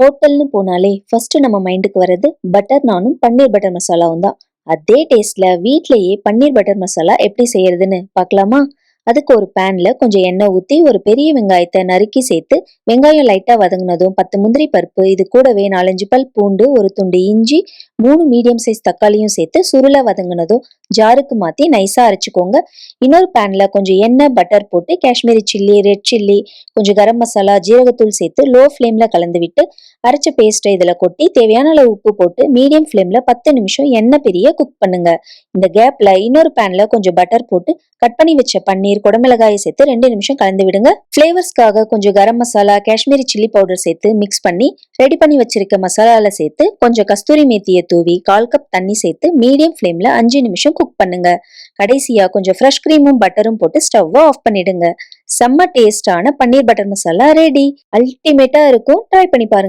ஹோட்டல்னு போனாலே ஃபர்ஸ்ட் நம்ம மைண்டுக்கு வர்றது பட்டர் நானும் பன்னீர் பட்டர் மசாலாவும் தான். அதே டேஸ்ட்ல வீட்லயே பன்னீர் பட்டர் மசாலா எப்படி செய்யறதுன்னு பார்க்கலாமா? அதுக்கு ஒரு பேன்ல கொஞ்சம் எண்ணெய் ஊத்தி ஒரு பெரிய வெங்காயத்தை நறுக்கி சேர்த்து வெங்காயம் லைட்டா வதங்கினதும் 10 முந்திரி பருப்பு, இது கூடவே 4-5 பல் பூண்டு, ஒரு துண்டு இஞ்சி, 3 மீடியம் சைஸ் தக்காளியும் சேர்த்து சுருள வதங்கினதும் ஜாருக்கு மாத்தி நைஸா அரைச்சுக்கோங்க. இன்னொரு பேன்ல கொஞ்சம் எண்ணெய் பட்டர் போட்டு காஷ்மீரி சில்லி, ரெட் சில்லி, கொஞ்சம் கரம் மசாலா, ஜீரகத்தூள் சேர்த்து லோ ஃப்ளேம்ல கலந்து விட்டு அரைச்ச பேஸ்ட்டை இதுல கொட்டி தேவையான அளவு உப்பு போட்டு மீடியம் ஃப்ளேம்ல 10 நிமிஷம் எண்ணெய் பிரிய குக் பண்ணுங்க. இந்த கேப்ல இன்னொரு பேன்ல கொஞ்சம் பட்டர் போட்டு கட் பண்ணி வச்ச பன்னீர், குடமிளகாயை சேர்த்து 2 நிமிஷம் கலந்து விடுங்க. ஃபிளேவர்ஸ்க்காக கொஞ்சம் கரம் மசாலா, காஷ்மீரி சில்லி பவுடர் சேர்த்து மிக்ஸ் பண்ணி ரெடி பண்ணி வச்சிருக்க மசாலால சேர்த்து கொஞ்சம் கஸ்தூரி மேத்தியை தூவி 1/4 கப் தண்ணி சேர்த்து மீடியம் ஃப்ளேம்ல 5 நிமிஷம் குக் பண்ணுங்க. கடைசியா கொஞ்சம் ஃப்ரெஷ் கிரீமும் பட்டரும் போட்டு ஸ்டவ் ஆஃப் பண்ணிடுங்க. செம்ம டேஸ்டான பன்னீர் பட்டர் மசாலா ரெடி. அல்டிமேட்டா இருக்கும். ட்ரை பண்ணி பாருங்க.